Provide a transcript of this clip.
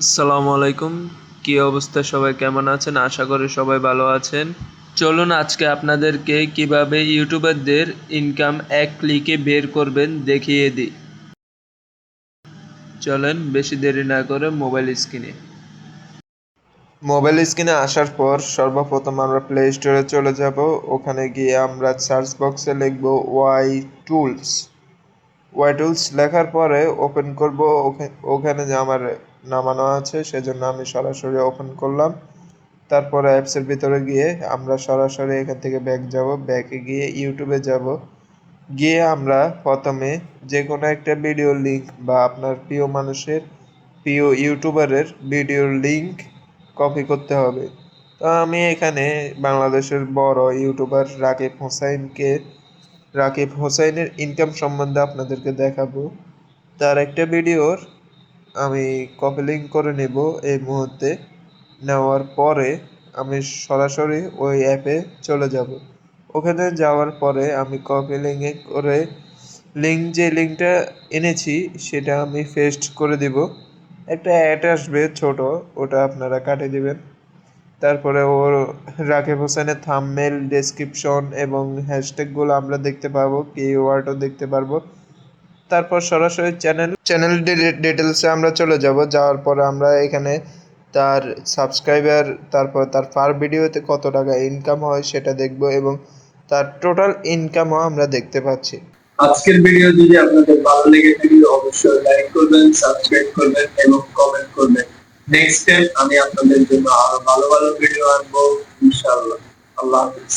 আসসালামু আলাইকুম। কি অবস্থা, সবাই কেমন আছেন? আশা করি সবাই ভালো আছেন। চলুন আজকে আপনাদেরকে কিভাবে ইউটিউবারদের ইনকাম এক ক্লিকে বের করবেন দেখিয়ে দিই। চলেন বেশি দেরি না করে মোবাইল স্ক্রিনে আসার পর সর্বপ্রথম আমরা প্লে স্টোরে চলে যাব। ওখানে গিয়ে আমরা সার্চ বক্সে লিখব টুলস ওয়াই টুলস লেখার পরে ওপেন করব। ওখানে যে আমার নামানো আছে সেজন্য আমি সরাসরি ওপেন করলাম। তারপরে অ্যাপসের ভিতরে গিয়ে আমরা সরাসরি এখান থেকে ব্যাক যাব। ব্যাকে গিয়ে ইউটিউবে যাব। গিয়ে আমরা প্রথমে যে কোনো একটা ভিডিওর লিঙ্ক বা আপনার প্রিয় মানুষের প্রিয় ইউটিউবারের ভিডিওর লিঙ্ক কপি করতে হবে। তো আমি এখানে বাংলাদেশের বড় ইউটিউবার রাকিব হোসাইনের ইনকাম সম্বন্ধে আপনাদেরকে দেখাবো। তার একটা ভিডিওর আমি কপি লিঙ্ক করে নেব এই মুহূর্তে। নেওয়ার পরে আমি সরাসরি ওই অ্যাপে চলে যাব। ওখানে যাওয়ার পরে আমি কপি লিঙ্কে করে যে লিঙ্কটা এনেছি সেটা আমি পেস্ট করে দিব। একটা অ্যাড আসবে ছোট, ওটা আপনারা কাটে দিবেন। তারপরে ওর রাকিব হোসেনের থাম্বনেল, ডেসক্রিপশন এবং হ্যাশট্যাগুলো আমরা দেখতে পাবো, কিওয়ার্ডও দেখতে পারবো। তারপর সরাসরি চ্যানেল ডিটেলসে আমরা চলে যাব। যাওয়ার পরে আমরা এখানে তার সাবস্ক্রাইবার, তারপর তার পার ভিডিওতে কত টাকা ইনকাম হয় সেটা দেখব এবং তার টোটাল ইনকামও আমরা দেখতে পাচ্ছি। আজকের ভিডিও যদি আপনাদের ভালো লেগে থাকে অবশ্যই লাইক করবেন, সাবস্ক্রাইব করবেন এবং কমেন্ট করবেন। নেক্সট টাইম আমি আপনাদের জন্য আরো ভালো ভালো ভিডিও আনবো ইনশাআল্লাহ। আল্লাহ হাফেজ।